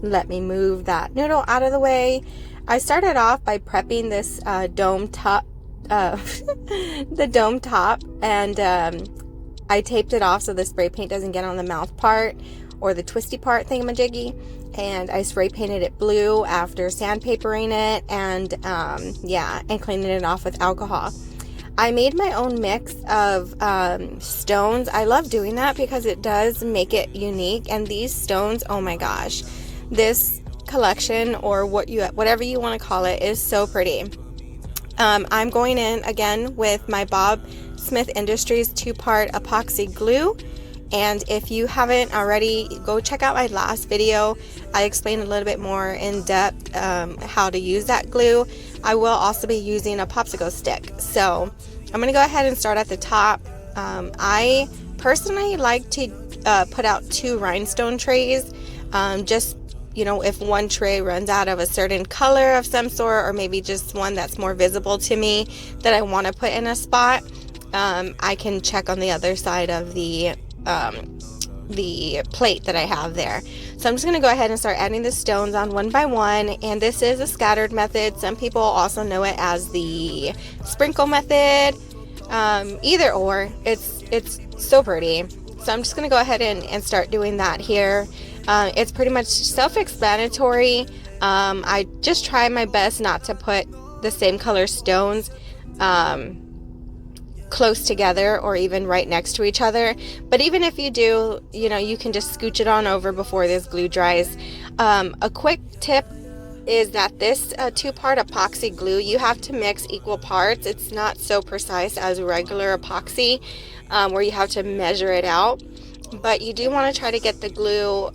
let me move that noodle out of the way. I started off by prepping this dome top, the dome top, and I taped it off so the spray paint doesn't get on the mouth part or the twisty part thingamajiggy. And I spray painted it blue after sandpapering it, and yeah, and cleaning it off with alcohol. I made my own mix of stones. I love doing that because it does make it unique. And these stones, oh my gosh, this collection, or whatever you want to call it, is so pretty. I'm going in again with my Bob Smith Industries 2-part epoxy glue. And if you haven't already, go check out my last video. I explained a little bit more in depth how to use that glue. I will also be using a popsicle stick. So I'm going to go ahead and start at the top. I personally like to put out 2 rhinestone trays. Just, you know, if one tray runs out of a certain color of some sort, or maybe just one that's more visible to me that I want to put in a spot, I can check on the other side of the plate that I have there. So I'm just going to go ahead and start adding the stones on one by one, and this is a scattered method. Some people also know it as the sprinkle method. Either or, it's so pretty. So I'm just going to go ahead and start doing that here. It's pretty much self-explanatory. I just try my best not to put the same color stones close together or even right next to each other, but even if you do, you know, you can just scooch it on over before this glue dries. A quick tip is that this 2-part epoxy glue, you have to mix equal parts. It's not so precise as regular epoxy, where you have to measure it out, but you do want to try to get the glue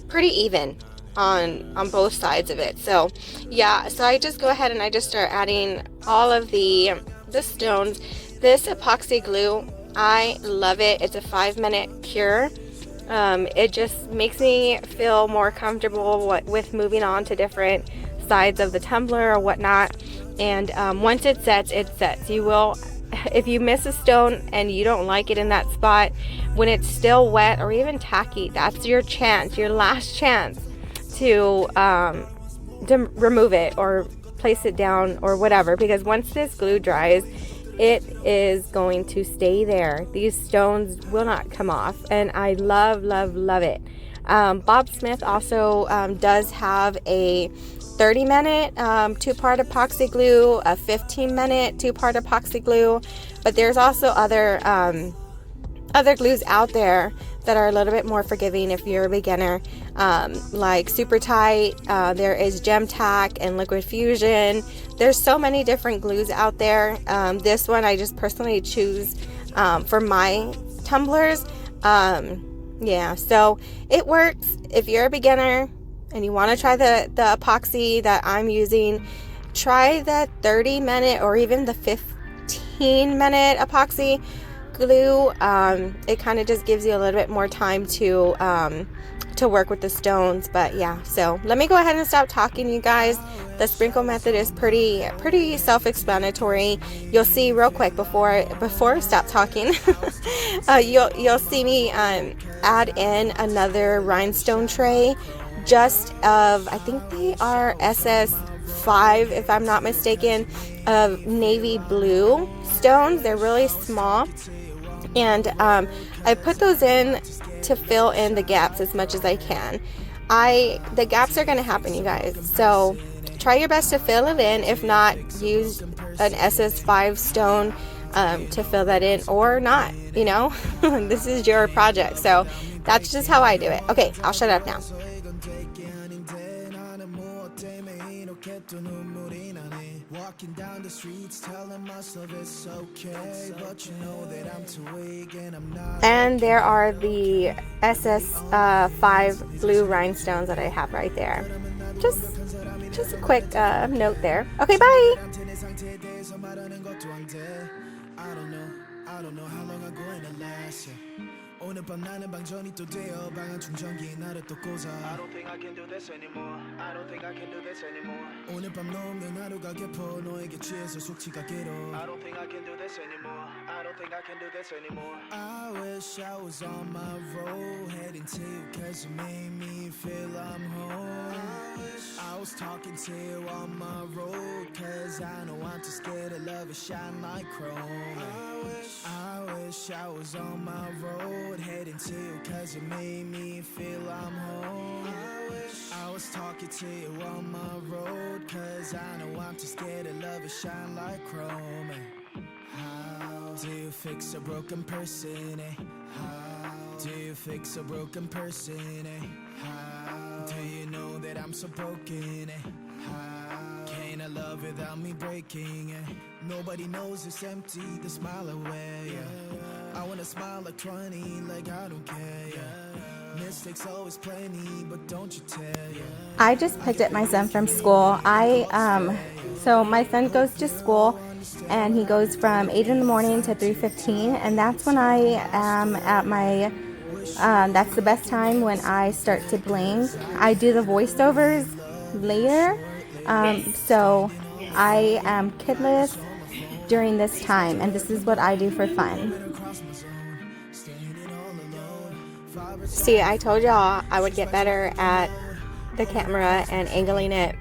pretty even on both sides of it. So yeah, so I just go ahead and I just start adding all of the stones. This epoxy glue, I love it. It's a 5-minute cure. It just makes me feel more comfortable with moving on to different sides of the tumbler or whatnot. And once it sets, it sets. You will, if you miss a stone and you don't like it in that spot, when it's still wet or even tacky, that's your chance, your last chance to remove it or place it down or whatever, because once this glue dries, it is going to stay there. These stones will not come off, and I love it. Bob Smith also does have a 30-minute 2-part epoxy glue, a 15-minute 2-part epoxy glue, but there's also other glues out there that are a little bit more forgiving if you're a beginner, like Super Tight. There is Gem Tack and Liquid Fusion. There's so many different glues out there. This one I just personally choose for my tumblers. Yeah, so it works. If you're a beginner and you want to try the epoxy that I'm using, try the 30-minute or even the 15-minute epoxy glue. It kind of just gives you a little bit more time to work with the stones. But yeah, so let me go ahead and stop talking, you guys. The sprinkle method is pretty self-explanatory. You'll see real quick before I stop talking. You'll see me add in another rhinestone tray, just of, I think they are SS5 if I'm not mistaken, of navy blue stones. They're really small, and I put those in to fill in the gaps as much as I can. The gaps are going to happen, you guys, so try your best to fill it in. If not, use an SS5 stone to fill that in, or not, you know. This is your project, so that's just how I do it. Okay, I'll shut up now. Walking down the streets telling myself it's okay, but you know that I'm too weak and I'm not. And there are the SS5 blue rhinestones that I have right there. Just a quick note there. Okay, bye. I don't know how long I'm going to last. 오늘 밤 나는 방전이 또 되어 방한 충전기에 나를 또 꽂아 I don't think I can do this anymore I don't think I can do this anymore 오늘 밤 너 없는 하루가 깊어 너에게 취해서 숙취가 길어 I don't think I can do this anymore I don't think I can do this anymore I wish I was on my road heading to you cause you made me feel I'm home I was talking to you on my road cause I know I'm too scared to love it shine like chrome I wish I was on my road heading to you cause you made me feel I'm home I was talking to you on my road cause I know I'm too scared to love it shine like chrome How do you fix a broken person How do you fix a broken person How do you know that I'm so broken How can I love without me breaking Nobody knows it's empty, the smile away I wanna smile like 20, like I don't care Mistakes always plenty, but don't you tell I just picked up my son from school. So my son goes to school and he goes from 8 in the morning to 3:15, and that's when I am at my that's the best time when I start to bling. I do the voiceovers later, so I am kidless during this time, and this is what I do for fun. See, I told y'all I would get better at the camera and angling it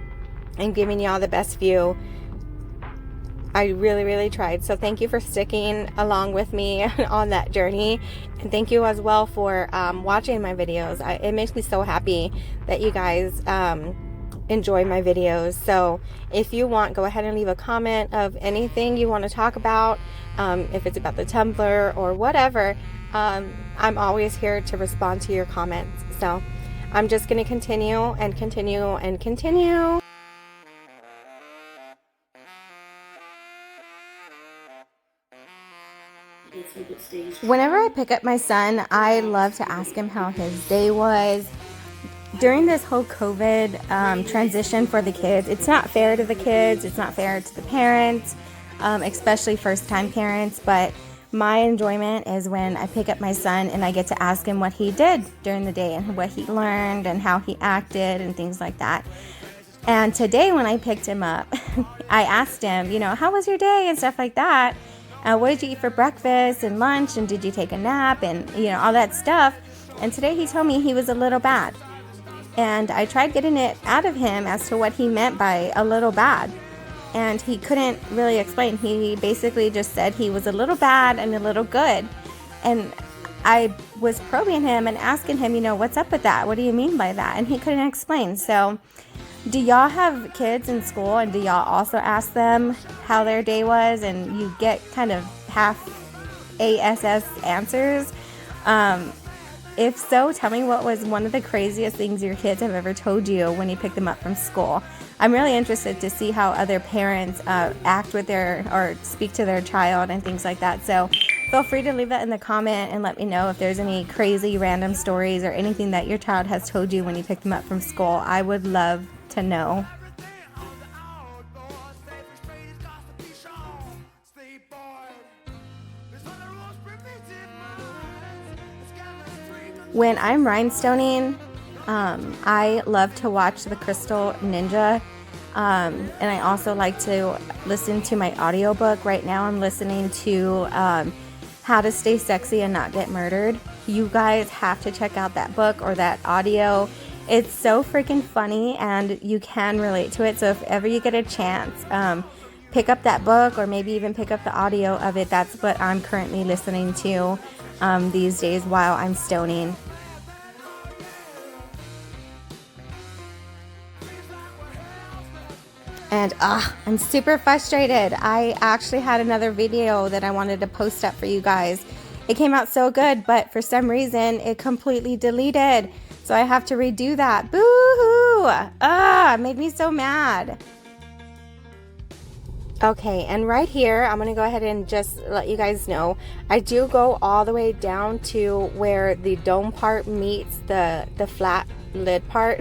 and giving y'all the best view. I really tried. So thank you for sticking along with me on that journey, and thank you as well for watching my videos. It makes me so happy that you guys enjoy my videos. So if you want, go ahead and leave a comment of anything you want to talk about, if it's about the tumbler or whatever. I'm always here to respond to your comments. So I'm just going to continue and continue and continue. Whenever I pick up my son, I love to ask him how his day was. During this whole COVID transition for the kids, it's not fair to the kids, it's not fair to the parents, especially first-time parents, but my enjoyment is when I pick up my son and I get to ask him what he did during the day and what he learned and how he acted and things like that. And today when I picked him up, I asked him, how was your day and stuff like that. What did you eat for breakfast and lunch, and did you take a nap, and all that stuff. And today he told me he was a little bad. And I tried getting it out of him as to what he meant by a little bad. And he couldn't really explain. He basically just said he was a little bad and a little good. And I was probing him and asking him, what's up with that? What do you mean by that? And he couldn't explain. So do y'all have kids in school, and do y'all also ask them how their day was, and you get kind of half ASS answers? If so, tell me what was one of the craziest things your kids have ever told you when you pick them up from school. I'm really interested to see how other parents act with or speak to their child and things like that. So feel free to leave that in the comment and let me know if there's any crazy random stories or anything that your child has told you when you pick them up from school. I would love to know. When I'm rhinestoning, I love to watch the Crystal Ninja, and I also like to listen to my audiobook. Right now I'm listening to How to Stay Sexy and Not Get Murdered. You guys have to check out that book or that audio. It's so freaking funny, and you can relate to it. So if ever you get a chance, pick up that book, or maybe even pick up the audio of it. That's what I'm currently listening to these days while I'm stoning. And I'm super frustrated. I actually had another video that I wanted to post up for you guys. It came out so good, but for some reason it completely deleted. So I have to redo that. Boo-hoo! It made me so mad. Okay, and right here, I'm gonna go ahead and just let you guys know, I do go all the way down to where the dome part meets the flat lid part,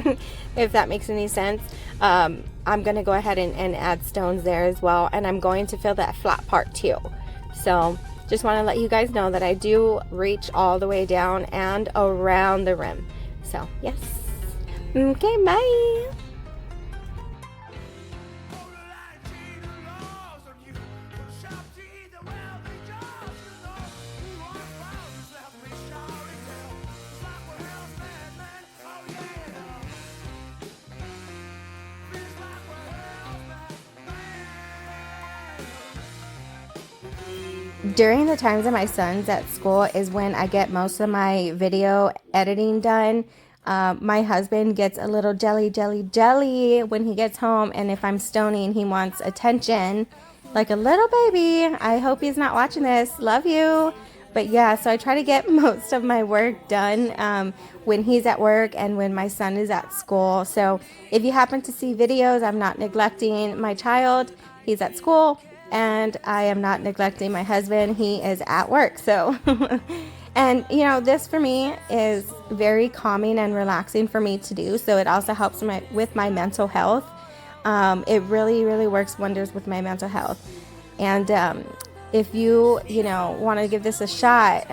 if that makes any sense. I'm gonna go ahead and add stones there as well, and I'm going to fill that flat part too. So just want to let you guys know that I do reach all the way down and around the rim. So yes. Okay, bye. During the times that my son's at school is when I get most of my video editing done. My husband gets a little jelly when he gets home, and if I'm stoning, he wants attention like a little baby. I hope he's not watching this. Love you. But yeah, so I try to get most of my work done when he's at work and when my son is at school. So if you happen to see videos, I'm not neglecting my child. He's at school. And I am not neglecting my husband. He is at work. So, and you know, this for me is very calming and relaxing for me to do. So it also helps with my mental health. It really, really works wonders with my mental health. And if you want to give this a shot,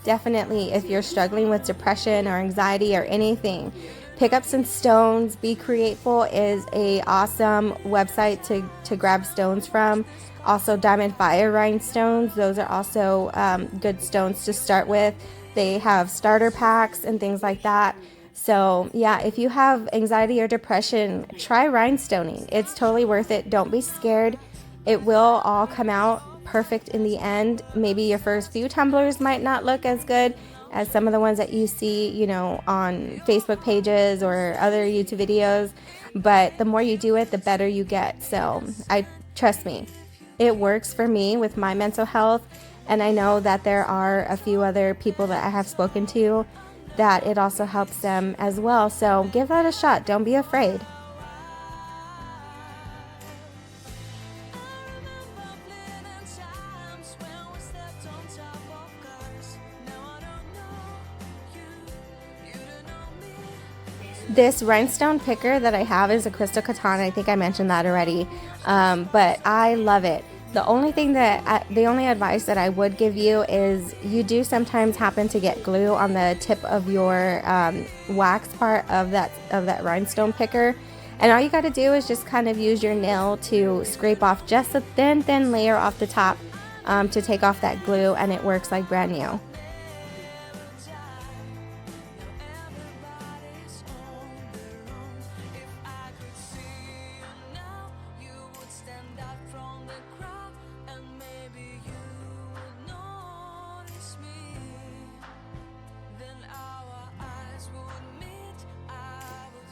definitely if you're struggling with depression or anxiety or anything, pick up some stones. Be Createful is a awesome website to grab stones from. Also, Diamond Fire Rhinestones, those are also good stones to start with. They have starter packs and things like that. So yeah, if you have anxiety or depression, try rhinestoning. It's totally worth it. Don't be scared. It will all come out perfect in the end. Maybe your first few tumblers might not look as good as some of the ones that you see, on Facebook pages or other YouTube videos. But the more you do it, the better you get. So trust me. It works for me with my mental health, and I know that there are a few other people that I have spoken to that it also helps them as well. So give that a shot. Don't be afraid. This rhinestone picker that I have is a crystal katana. I think I mentioned that already, but I love it. The only advice that I would give you is you do sometimes happen to get glue on the tip of your wax part of that rhinestone picker, and all you got to do is just kind of use your nail to scrape off just a thin layer off the top to take off that glue, and it works like brand new.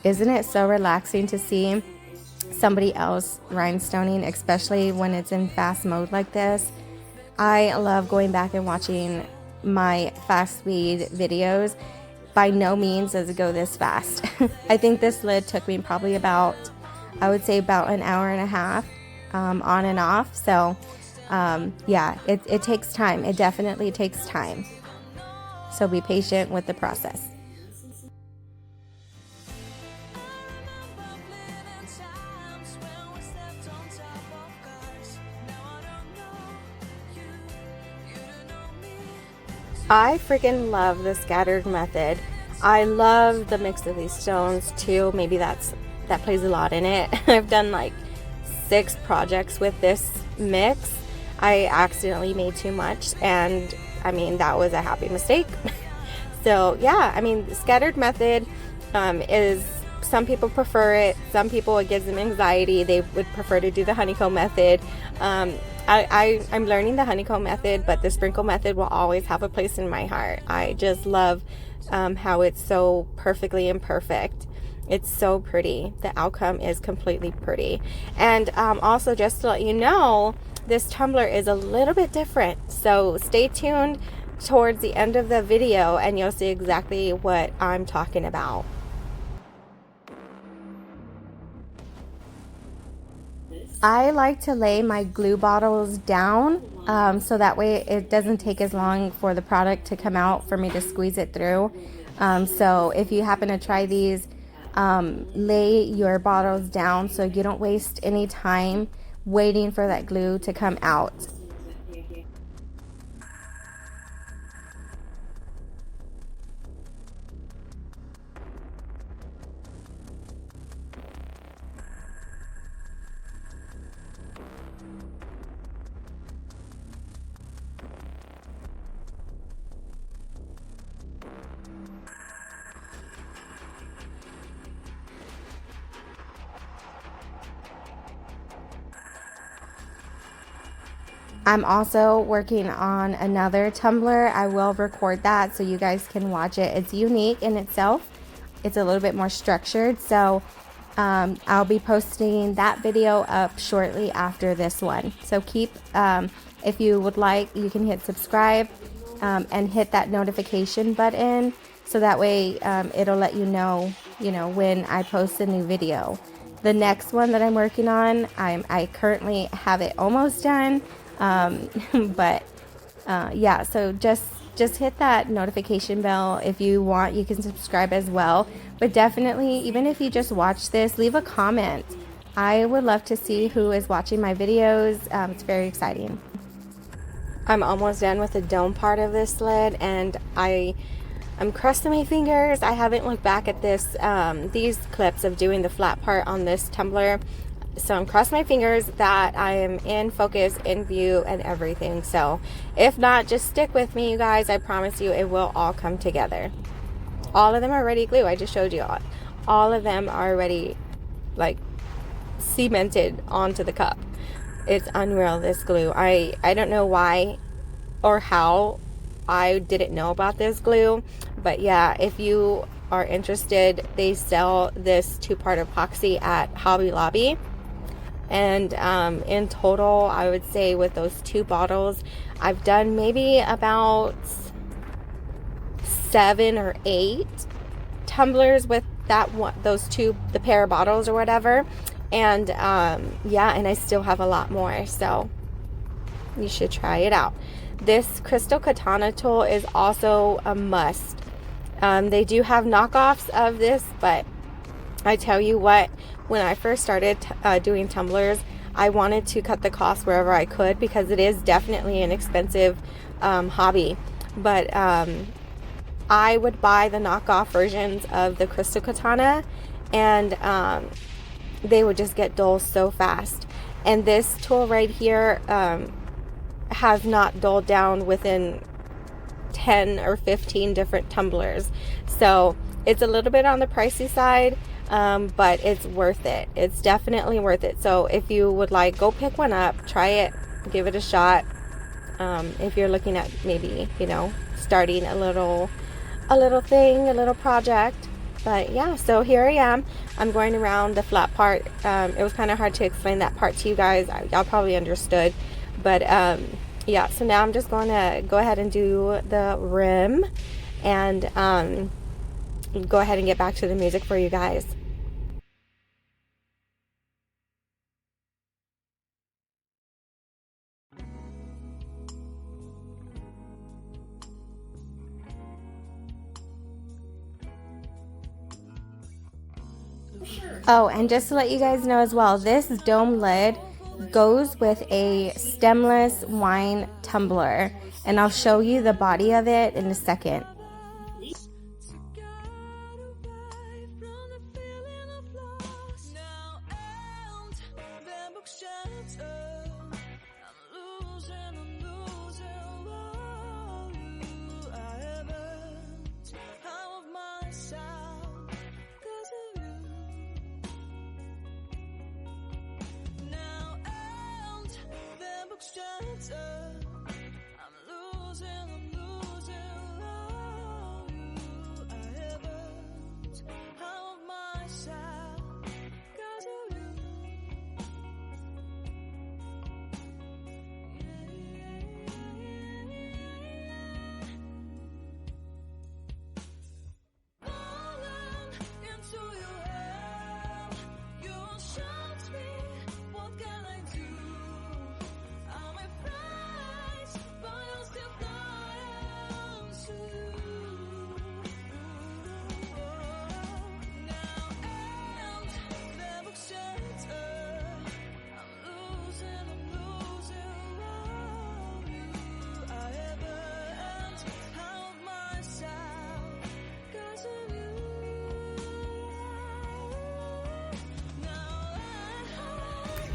Isn't it so relaxing to see somebody else rhinestoning, especially when it's in fast mode like this? I love going back and watching my fast speed videos. By no means does it go this fast. I think this lid took me probably about an hour and a half on and off. So yeah, it takes time. It definitely takes time. So be patient with the process. I freaking love the scattered method. I love the mix of these stones too. Maybe that plays a lot in it. I've done like 6 projects with this mix. I accidentally made too much, and I mean, that was a happy mistake. So yeah, I mean, the scattered method is, some people prefer it. Some people, it gives them anxiety. They would prefer to do the honeycomb method. I'm learning the honeycomb method, but the sprinkle method will always have a place in my heart. I just love how it's so perfectly imperfect. It's so pretty. The outcome is completely pretty. And also, just to let you know, this tumbler is a little bit different. So stay tuned towards the end of the video and you'll see exactly what I'm talking about. I like to lay my glue bottles down so that way it doesn't take as long for the product to come out for me to squeeze it through. So if you happen to try these, lay your bottles down so you don't waste any time waiting for that glue to come out. I'm also working on another tumbler. I will record that so you guys can watch it. It's unique in itself. It's a little bit more structured, so I'll be posting that video up shortly after this one. So keep, if you would like, you can hit subscribe and hit that notification button, so that way it'll let you know when I post a new video. The next one that I'm working on, I currently have it almost done, but yeah, so just hit that notification bell. If you want, you can subscribe as well. But definitely, even if you just watch this, leave a comment. I would love to see who is watching my videos. It's very exciting. I'm almost done with the dome part of this sled, and I'm crossing my fingers. I haven't looked back at these clips of doing the flat part on this tumbler. So I'm crossing my fingers that I am in focus, in view, and everything. So if not, just stick with me, you guys. I promise you it will all come together. All of them are already glue. I just showed you all of them are already like cemented onto the cup. It's unreal, this glue. I don't know why or how I didn't know about this glue, but yeah, if you are interested, they sell this 2-part epoxy at Hobby Lobby. And in total, I would say with those 2 bottles, I've done maybe about 7 or 8 tumblers with those 2, the pair of bottles or whatever. And yeah, and I still have a lot more, so you should try it out. This crystal katana tool is also a must. They do have knockoffs of this, but I tell you what, when I first started doing tumblers, I wanted to cut the cost wherever I could, because it is definitely an expensive hobby. But I would buy the knockoff versions of the crystal katana, and they would just get dull so fast. And this tool right here has not dulled down within 10 or 15 different tumblers. So it's a little bit on the pricey side, but it's worth it. It's definitely worth it. So if you would like, go pick one up, try it, give it a shot. If you're looking at maybe, starting a little thing, a little project. But yeah, so here I am. I'm going around the flat part. It was kind of hard to explain that part to you guys. Y'all probably understood. But yeah, so now I'm just going to go ahead and do the rim, and go ahead and get back to the music for you guys. Oh, and just to let you guys know as well, this dome lid goes with a stemless wine tumbler, and I'll show you the body of it in a second.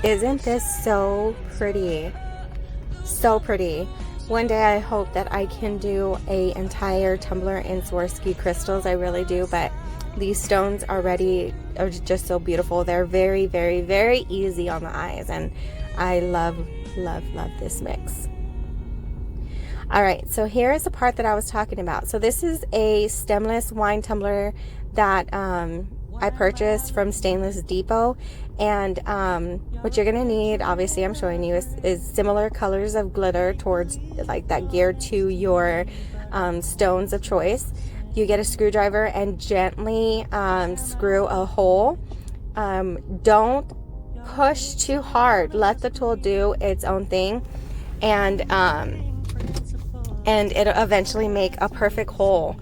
Isn't this so pretty? So pretty. One day I hope that I can do an entire tumbler in Swarovski crystals. I really do, but these stones are just so beautiful. They're very, very, very easy on the eyes, and I love love this mix. All right, so here is the part that I was talking about. So this is a stemless wine tumbler that I purchased from Stainless Depot. And what you're gonna need, obviously I'm showing you, is similar colors of glitter towards, like, that geared to your stones of choice. You get a screwdriver and gently screw a hole. Don't push too hard. Let the tool do its own thing, and it'll eventually make a perfect hole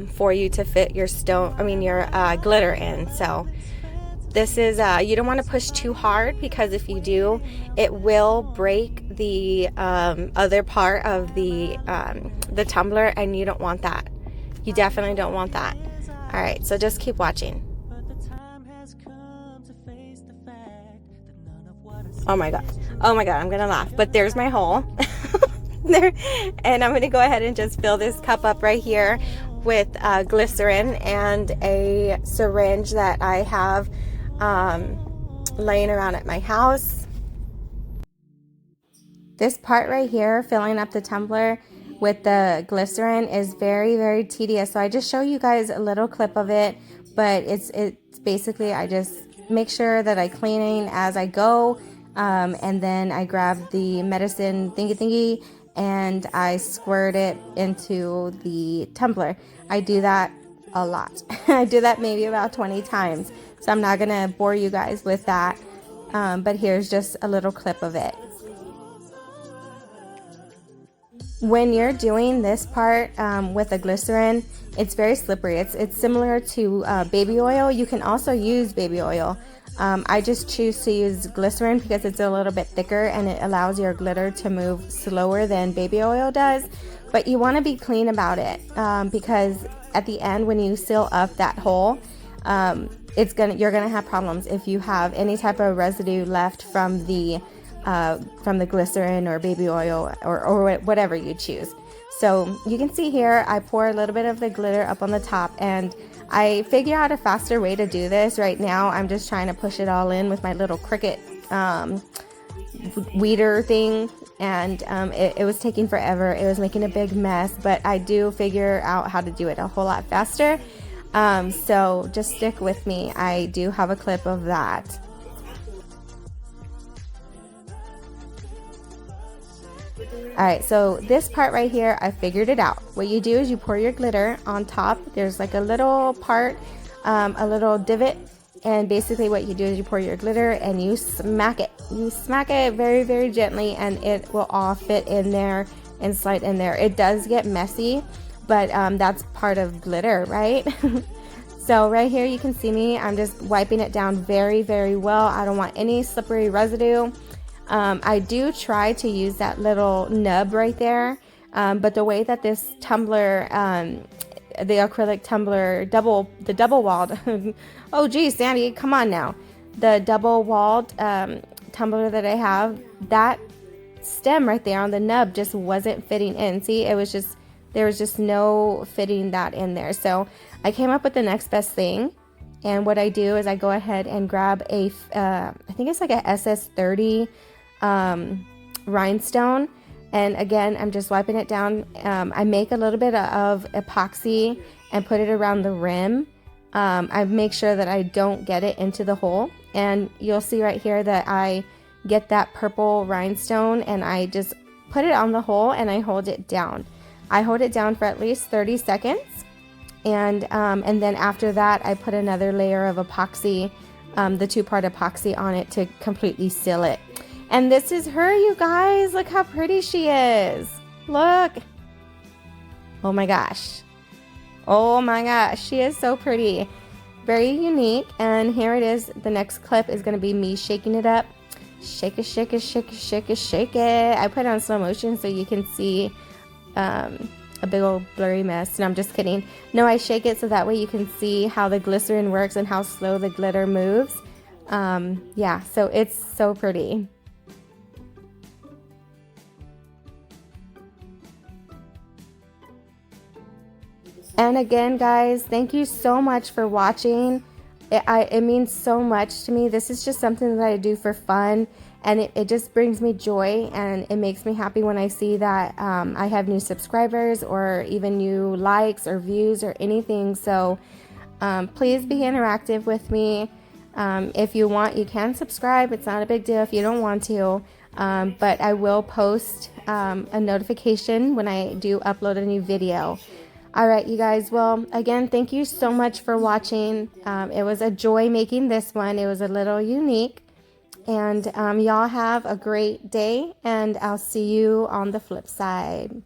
for you to fit your your glitter in. So this is, you don't want to push too hard, because if you do, it will break the other part of the tumbler, and you don't want that. You definitely don't want that. All right, so just keep watching. Oh my god, I'm gonna laugh, but there's my hole. There, and I'm gonna go ahead and just fill this cup up right here with glycerin and a syringe that I have laying around at my house. This part right here, filling up the tumbler with the glycerin, is very, very tedious. So I just show you guys a little clip of it, but it's basically, I just make sure that I cleaning as I go, and then I grab the medicine thingy and I squirt it into the tumbler. I do that a lot. I do that maybe about 20 times. So I'm not gonna bore you guys with that, but here's just a little clip of it. When you're doing this part with the glycerin, it's very slippery. It's similar to baby oil. You can also use baby oil. I just choose to use glycerin because it's a little bit thicker and it allows your glitter to move slower than baby oil does. But you want to be clean about it, because at the end, when you seal up that hole, you're gonna have problems if you have any type of residue left from the glycerin or baby oil or whatever you choose. So you can see here, I pour a little bit of the glitter up on the top, and I figure out a faster way to do this. Right now, I'm just trying to push it all in with my little Cricut weeder thing, and it was taking forever. It was making a big mess, but I do figure out how to do it a whole lot faster. So just stick with me. I do have a clip of that. Alright, so this part right here, I figured it out. What you do is you pour your glitter on top. There's like a little part, a little divot, and basically what you do is you pour your glitter and you smack it. You smack it very, very gently, and it will all fit in there and slide in there. It does get messy, but that's part of glitter, right? So right here you can see me, I'm just wiping it down very, very well. I don't want any slippery residue. I do try to use that little nub right there, but the way that this tumbler, the acrylic tumbler, the double walled, oh geez, Sandy, come on now, the double walled tumbler that I have, that stem right there on the nub just wasn't fitting in. See, there was just no fitting that in there. So I came up with the next best thing. And what I do is I go ahead and grab I think it's like a SS30 rhinestone, and again I'm just wiping it down. I make a little bit of epoxy and put it around the rim. I make sure that I don't get it into the hole, and you'll see right here that I get that purple rhinestone and I just put it on the hole and I hold it down. I hold it down for at least 30 seconds, and then after that I put another layer of epoxy, the 2-part epoxy on it to completely seal it. And this is her, you guys. Look how pretty she is. Look. Oh my gosh. Oh my gosh. She is so pretty. Very unique. And here it is. The next clip is going to be me shaking it up. Shake it, shake it, shake it, shake it, shake it. I put it on slow motion so you can see a big old blurry mess. And I'm just kidding. No, I shake it so that way you can see how the glycerin works and how slow the glitter moves. Yeah, so it's so pretty. And again, guys, thank you so much for watching. It means so much to me. This is just something that I do for fun, and it just brings me joy, and it makes me happy when I see that I have new subscribers or even new likes or views or anything. So please be interactive with me. If you want, you can subscribe. It's not a big deal if you don't want to. But I will post a notification when I do upload a new video. All right, you guys. Well, again, thank you so much for watching. It was a joy making this one. It was a little unique. And y'all have a great day, and I'll see you on the flip side.